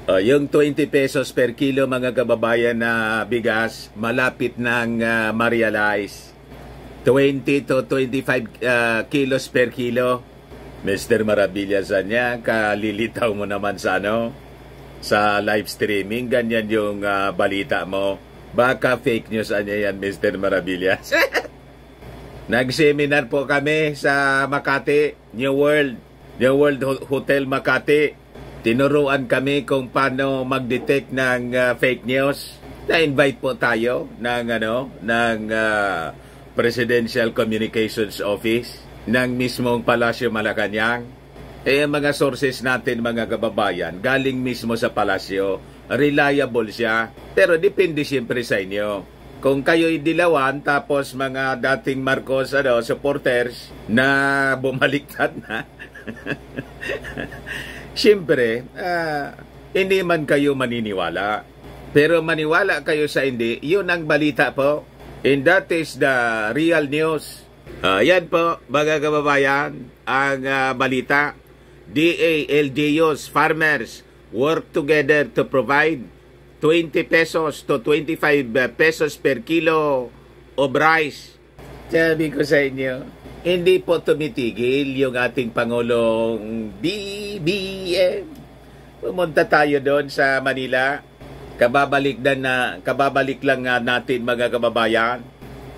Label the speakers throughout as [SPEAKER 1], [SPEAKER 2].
[SPEAKER 1] Yung 20 pesos per kilo mga kababayan na bigas, malapit nang ma-realize. 20 to 25 kilos per kilo. Mr. Maravillas niya, kalilitaw mo naman sa sa live streaming, ganyan yung balita mo. Baka fake news niya yan, Mr. Maravillas. Nag-seminar po kami sa Makati, New World Hotel Makati. Tinuruan kami kung paano mag-detect ng fake news. Na-invite po tayo ng Presidential Communications Office ng mismong Palasyo Malacanang. Ang mga sources natin mga kababayan, galing mismo sa Palasyo, reliable siya. Pero depende siyempre sa inyo. Kung kayo'y dilawan, tapos mga dating Marcos supporters na bumaliktad na, siyempre, hindi man kayo maniniwala. Pero maniwala kayo sa hindi, yun ang balita po. And that is the real news. Yan po, mga kababayan, ang balita. DA, LGUs, farmers work together to provide 20 pesos to 25 pesos per kilo of rice. Sabi ko sa inyo, hindi po tumitigil yung ating Pangulong BBM. Pumunta tayo doon sa Manila. Kababalik lang natin mga kababayan.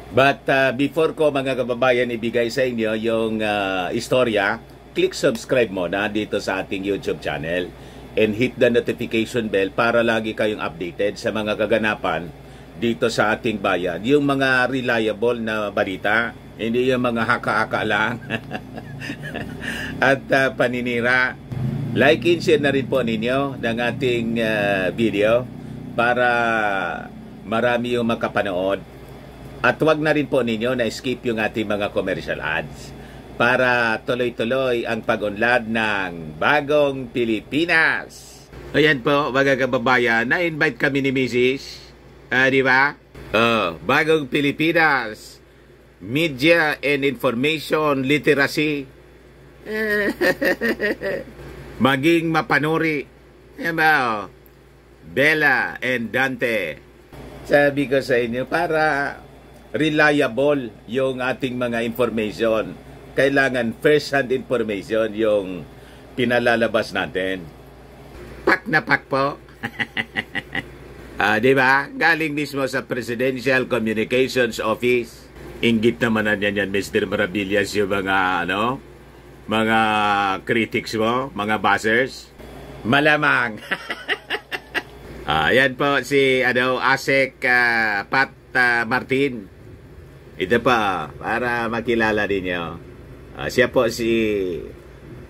[SPEAKER 1] But before ko mga kababayan ibigay sa inyo yung istorya, click subscribe muna dito sa ating YouTube channel and hit the notification bell para lagi kayong updated sa mga kaganapan dito sa ating bayan. Yung mga reliable na balita, hindi yung mga haka-haka lang at paninira. Like and share na rin po ninyo ng ating video para marami yung makapanood. At huwag na rin po ninyo na skip yung ating mga commercial ads para tuloy-tuloy ang pag-unlad ng Bagong Pilipinas. Ayan po mga kababayan, na-invite kami ni Mrs. Di ba? Bagong Pilipinas, Media and Information Literacy. Maging mapanuri. Yan ba? Bella and Dante. Sabi ko sa inyo, para reliable yung ating mga information. Kailangan first-hand information yung pinalalabas natin. Pak na pak po. Di ba? Galing mismo sa Presidential Communications Office. Inggit naman na yan, Mr. Maravillas, yung mga, mga critics mo, mga buzzers. Malamang. Yan po si, Asek Pat Martin. Ito pa, para makilala ninyo. Siya po si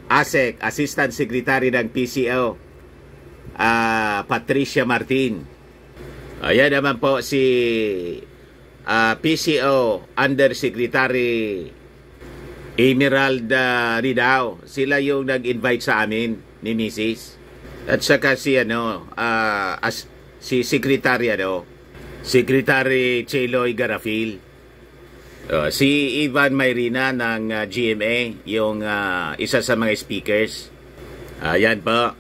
[SPEAKER 1] Asek, Assistant Secretary ng PCO, Patricia Martin. Yan naman po si PCO Undersecretary Emeralda Ridao. Sila yung nag-invite sa amin ni Mrs. At saka si si Secretary Secretary Cheloy Garafil. Si Ivan Mayrina ng GMA, yung isa sa mga speakers. Yan po.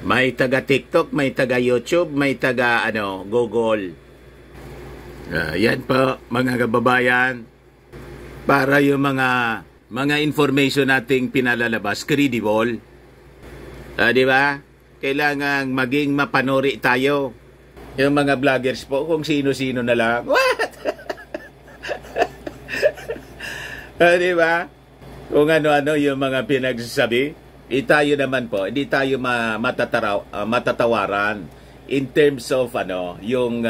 [SPEAKER 1] May taga TikTok, may taga YouTube, may taga Google. Yan po mga kababayan. Para yung mga information nating pinalalabas credible. Di ba? Kailangan maging mapanuri tayo. Yung mga vloggers po, kung sino-sino na lang. What? Di ba? Kung ano-ano yung mga pinagsasabi. Tayo naman po, hindi tayo matatawaran in terms of yung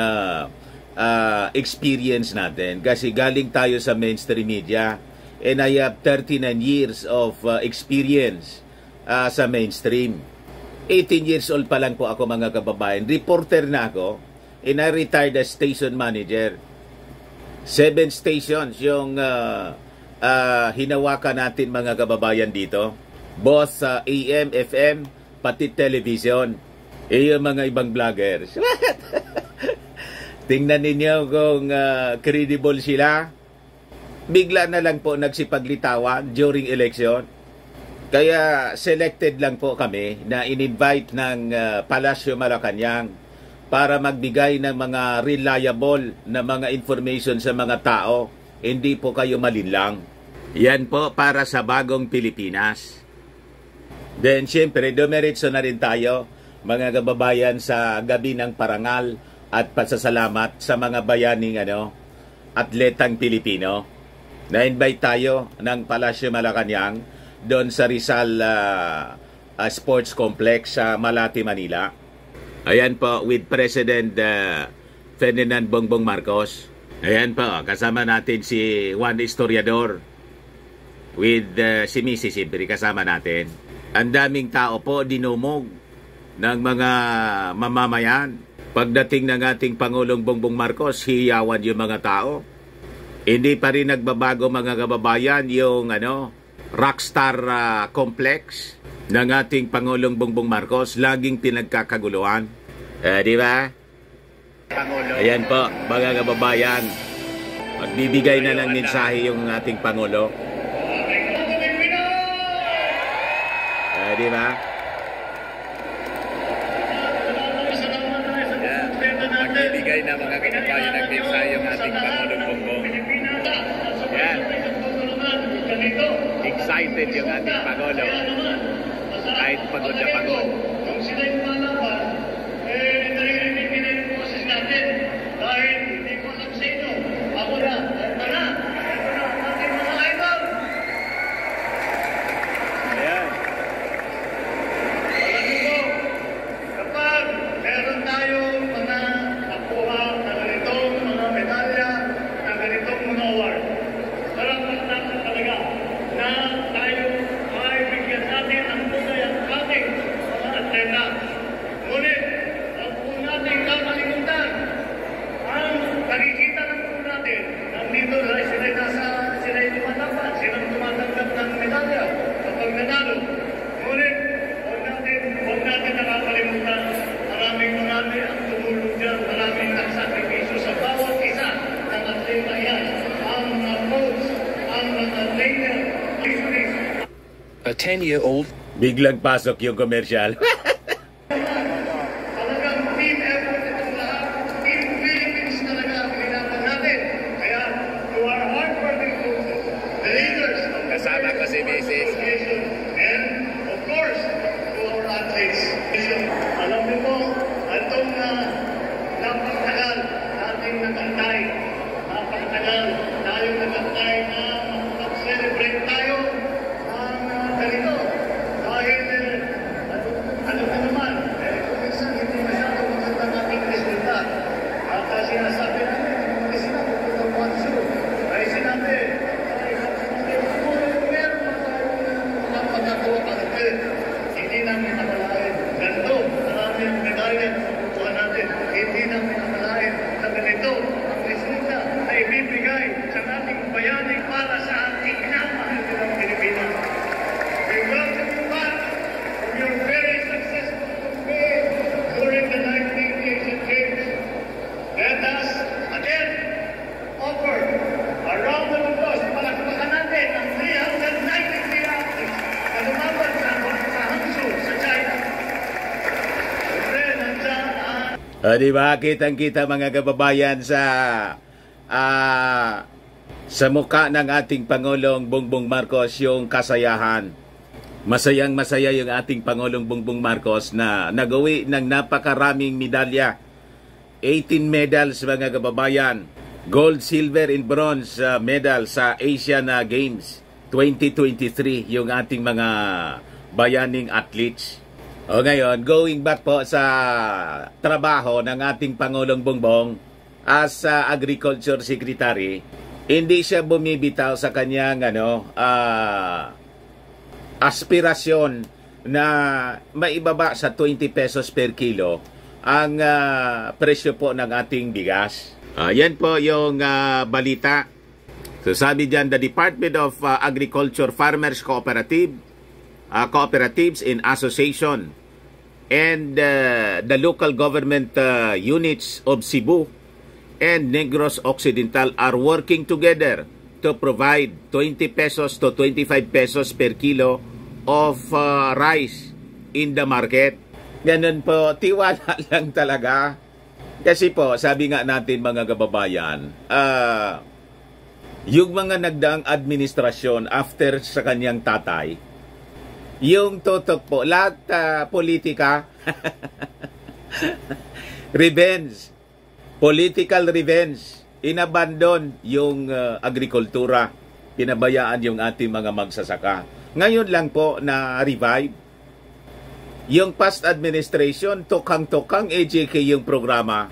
[SPEAKER 1] experience natin. Kasi galing tayo sa mainstream media. And I have 39 years of experience sa mainstream. 18 years old pa lang po ako mga kababayan. Reporter na ako. And I retired as station manager. 7 stations yung hinawakan natin mga kababayan dito. Both sa AM, FM, pati television. Yung mga ibang vloggers. Tingnan ninyo kung credible sila. Bigla na lang po nagsipaglitawan during election. Kaya selected lang po kami na in-invite ng Palasyo Malacanang para magbigay ng mga reliable na mga information sa mga tao. Hindi po kayo malinlang. Yan po para sa bagong Pilipinas. Then syempre, dumiretso na rin tayo, mga kababayan, sa gabi ng parangal at pasasalamat sa mga bayaning atletang Pilipino. Na-invite tayo ng Palasyo Malacanang doon sa Rizal Sports Complex sa Malate, Manila. Ayan po, with President Ferdinand Bongbong Marcos. Ayan po, kasama natin si Juan Historiador. With si Mrs. siyempre kasama natin. Ang daming tao po dinumog ng mga mamamayan. Pagdating ng ating Pangulong Bongbong Marcos, hiyawan yung mga tao. Hindi pa rin nagbabago, mga kababayan, yung rockstar complex ng ating Pangulong Bongbong Marcos. Laging pinagkakaguluhan. Di ba? Ayan po, mga kababayan. Magbibigay na ng mensahe yung ating Pangulo. Di ba? Magbibigay na, mga kababayan, ng mensahe yung ating Pangulong Bongbong. Yan. Excited yung ating Pangulo. Kahit pagod na pagod.
[SPEAKER 2] Kung sila yung malaban, naririnig nila yung boses natin. Dahil hindi ko alam sa inyo. Ako na, ito na ating mga idol.
[SPEAKER 1] Ayan.
[SPEAKER 2] Alam niyo, kapag meron tayong mga nakuha na ganitong mga medalya, na ganitong mga award, karapat natin talaga na tayo ay bigyan natin ang tunay ang ating mga atleta. Ngunit, ang po natin kakalimutan, ang nakikita ng po natin, nandito dahil sila'y tumatapat, silang tumatanggap ng medalya kapag nanalo. Ngunit, huwag natin nakakalimutan, maraming ang tumulong dyan, maraming nagsakripisyo sa bawat isa ng atleta yan. Ang mga coach, ang mga trainer,
[SPEAKER 3] A 10-year-old.
[SPEAKER 1] Biglang pasok yung commercial.
[SPEAKER 2] talagang team effort itong lahat. Team Philippines talaga ang hinapan natin. Kaya, to our hard-working coaches, the leaders of the
[SPEAKER 1] Kasama ko si Mrs.
[SPEAKER 2] Association, and of course, to our athletes. Alam niyo po, itong napakatagal nating nagantay. Napakatagal tayong nagantay na mag-celebrate tayo ng ganito. Dahil, ano na naman, kung minsan hindi masyado maganda nating resulta. At sinasabi namin, hindi sinabi ko ng Wansu. Ay sinabi, kung meron pa tayong mga magagawa pagkakas, hindi namin nakalain. Ganito, marami ang medalya na nakukuha natin. Hindi namin nakalain na ganito ang resulta na ibibigay sa ating bayani para sa ating minamahal ng Pilipinas. We welcome you back from your very successful campaign during the 19th Asian Games. Let us again offer a round of applause. Palakpakan natin ang 393 athletes na lumaban sa Hangzhou sa China. Siyempre, nandiyan ang
[SPEAKER 1] Di ba? Kitang-kita, mga kababayan, sa mukha ng ating Pangulong Bongbong Marcos yung kasayahan. Masayang-masaya yung ating Pangulong Bongbong Marcos na nagawi ng napakaraming medalya. 18 medals, mga kababayan. Gold, silver, and bronze medal sa Asian Games 2023 yung ating mga bayaning athletes. O ngayon, going back po sa trabaho ng ating Pangulong Bongbong as Agriculture Secretary, hindi siya bumibitaw sa kanyang aspirasyon na maibaba sa 20 pesos per kilo ang presyo po ng ating bigas. Yan po yung balita. So sabi dyan, the Department of Agriculture Farmers Cooperatives in Association and the local government units of Cebu and Negros Occidental are working together to provide 20 pesos to 25 pesos per kilo of rice in the market. Ganun po, tiwala lang talaga. Kasi po, sabi nga natin mga kababayan, yung mga nagdaang administrasyon after sa kanyang tatay, yung totok po, lahat politika, revenge, political revenge, inabandon yung agrikultura, pinabayaan yung ating mga magsasaka. Ngayon lang po na revive. Yung past administration, tokang-tokang EJK yung programa.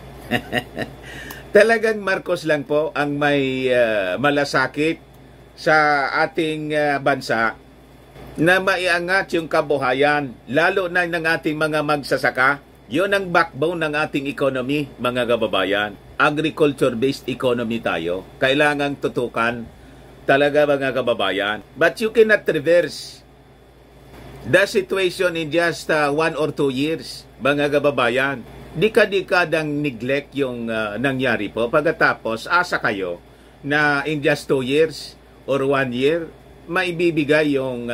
[SPEAKER 1] Talagang Marcos lang po ang may malasakit sa ating bansa na maiangat yung kabuhayan, lalo na ng ating mga magsasaka. Yun ang backbone ng ating economy, mga kababayan. Agriculture-based economy tayo. Kailangang tutukan talaga, mga kababayan. But you cannot reverse the situation in just 1 or 2 years, mga kababayan. Dika-dikadang neglect yung nangyari po. Pagkatapos, asa kayo na in just 2 years or 1 year, maibibigay yung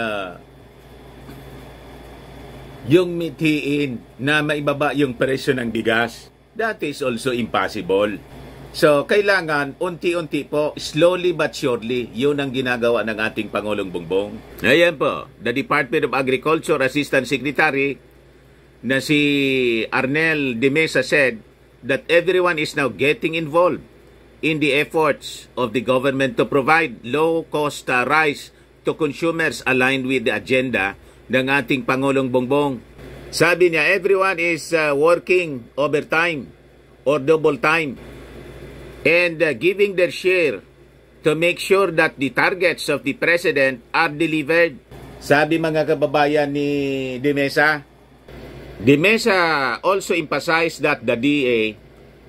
[SPEAKER 1] mitiin na maibaba yung presyo ng bigas. That is also impossible. So, kailangan unti-unti po, slowly but surely, yun ang ginagawa ng ating Pangulong Bongbong. Ayan po, the Department of Agriculture Assistant Secretary na si Arnel de Mesa said that everyone is now getting involved in the efforts of the government to provide low-cost rice to consumers aligned with the agenda ng ating Pangulong Bongbong. Sabi niya, everyone is working overtime or double time and giving their share to make sure that the targets of the President are delivered. Sabi mga kababayan ni De Mesa. De Mesa also emphasized that the DA,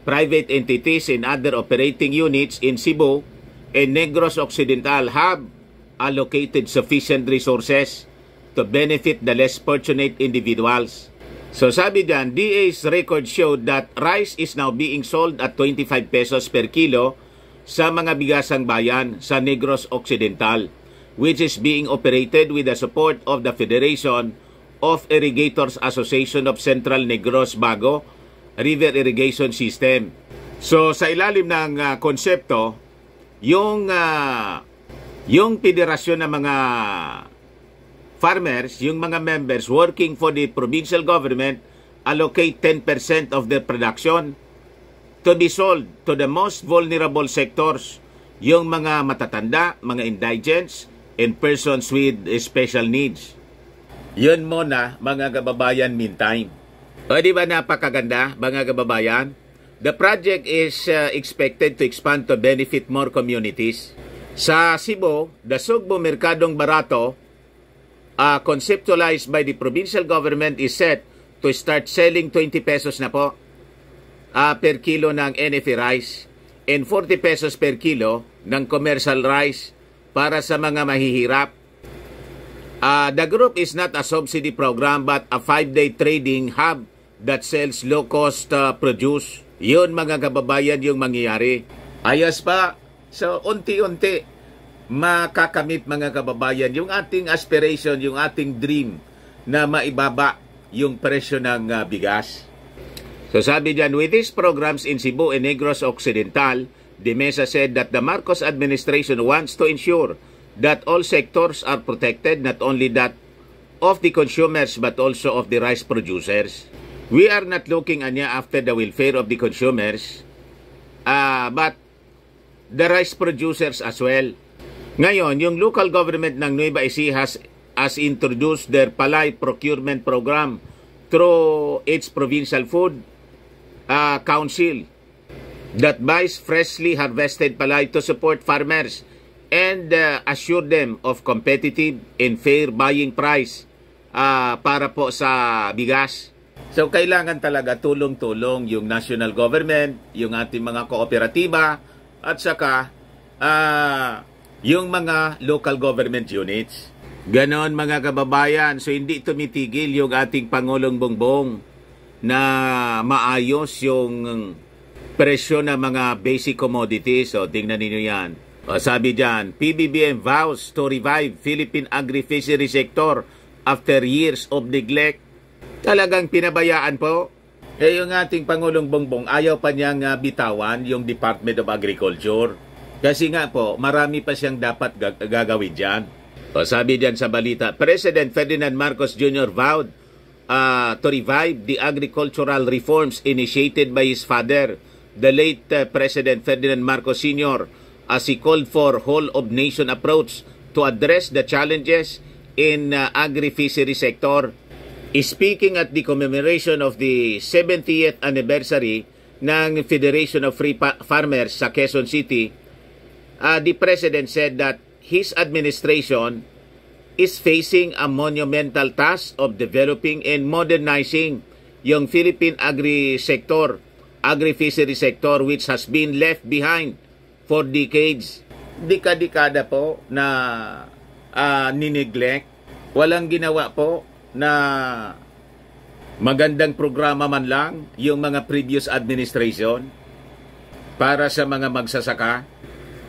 [SPEAKER 1] private entities and other operating units in Cebu and Negros Occidental have allocated sufficient resources to benefit the less fortunate individuals. So sabi diyan, DA's record showed that rice is now being sold at 25 pesos per kilo sa mga bigasang bayan sa Negros Occidental, which is being operated with the support of the Federation of Irrigators Association of Central Negros Bago River Irrigation System. So sa ilalim ng konsepto, yung federasyon ng mga farmers, yung mga members working for the provincial government, allocate 10% of their production to be sold to the most vulnerable sectors, yung mga matatanda, mga indigents, and persons with special needs. Yun muna, mga kababayan, meantime. O di ba napakaganda, mga kababayan? The project is expected to expand to benefit more communities. Sa Cebu, the Sugbo Merkadong Barato, conceptualized by the provincial government, is set to start selling 20 pesos na po per kilo ng NFA rice and 40 pesos per kilo ng commercial rice para sa mga mahihirap. The group is not a subsidy program but a 5-day trading hub that sells low-cost produce. Yun, mga kababayan, yung mangyayari. Ayos pa. So, unti-unti makakamit, mga kababayan, yung ating aspiration, yung ating dream na maibaba yung presyo ng bigas. So sabi diyan, with these programs in Cebu and Negros Occidental, De Mesa said that the Marcos administration wants to ensure that all sectors are protected, not only that of the consumers but also of the rice producers. We are not looking after the welfare of the consumers, but the rice producers as well. Ngayon, yung local government ng Nueva Ecija has introduced their palay procurement program through its provincial food council that buys freshly harvested palay to support farmers and assure them of competitive and fair buying price para po sa bigas. So, kailangan talaga tulong-tulong yung national government, yung ating mga kooperatiba, at saka yung mga local government units. Ganon, mga kababayan. So, hindi tumitigil yung ating Pangulong Bongbong na maayos yung presyo ng mga basic commodities. So, tingnan ninyo yan. O, sabi dyan, PBBM vows to revive Philippine agri-fishery sector after years of neglect. Talagang pinabayaan po. Yung ating Pangulong Bongbong, ayaw pa niyang bitawan yung Department of Agriculture. Kasi nga po, marami pa siyang dapat gagawin dyan. O, sabi diyan sa balita, President Ferdinand Marcos Jr. vowed to revive the agricultural reforms initiated by his father, the late President Ferdinand Marcos Sr., as he called for whole-of-nation approach to address the challenges in agri-fishery sector. Speaking at the commemoration of the 70th anniversary ng Federation of Free Farmers sa Quezon City, the President said that his administration is facing a monumental task of developing and modernizing yung Philippine agri-fishery sector which has been left behind for decades. Dekada po na nineglect. Walang ginawa po na magandang programa man lang yung mga previous administration para sa mga magsasaka.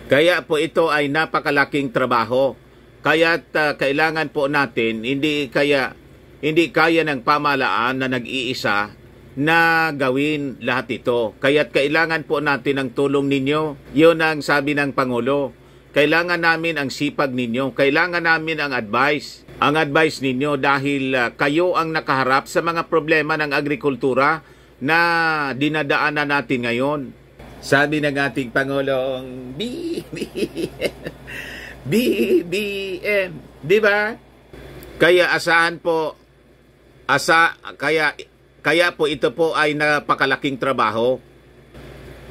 [SPEAKER 1] Kaya po ito ay napakalaking trabaho. Kaya't kailangan po natin, hindi kaya ng pamahalaan na nag-iisa na gawin lahat ito. Kaya't kailangan po natin ang tulong ninyo. Yun ang sabi ng Pangulo. Kailangan namin ang sipag ninyo. Kailangan namin ang advice. Ang advice ninyo dahil kayo ang nakaharap sa mga problema ng agrikultura na dinadaanan natin ngayon. Sabi ng ating Pangulong, BBM. Di ba? Kaya asahan po, kaya po ito po ay napakalaking trabaho.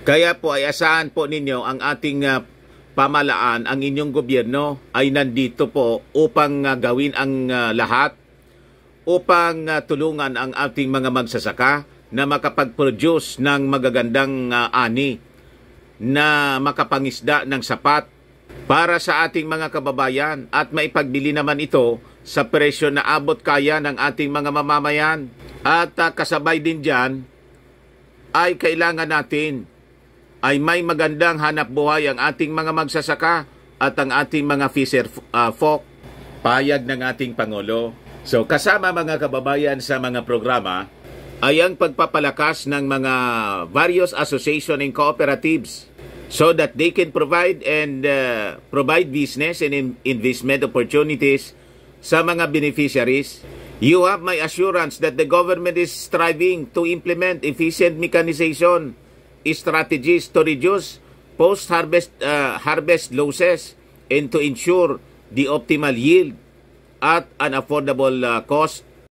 [SPEAKER 1] Kaya po ay asahan po ninyo ang ating pamahalaan, ang inyong gobyerno ay nandito po upang gawin ang lahat, upang tulungan ang ating mga magsasaka na makapag-produce ng magagandang ani, na makapangisda ng sapat para sa ating mga kababayan at maipagbili naman ito sa presyo na abot kaya ng ating mga mamamayan. At kasabay din dyan ay kailangan natin ay may magandang hanap buhay ang ating mga magsasaka at ang ating mga fisher folk. Payag ng ating Pangulo. So kasama mga kababayan sa mga programa ay ang pagpapalakas ng mga various association and cooperatives so that they can provide business and investment opportunities sa mga beneficiaries. You have my assurance that the government is striving to implement efficient mechanization strategies to reduce post-harvest losses and to ensure the optimal yield at an affordable cost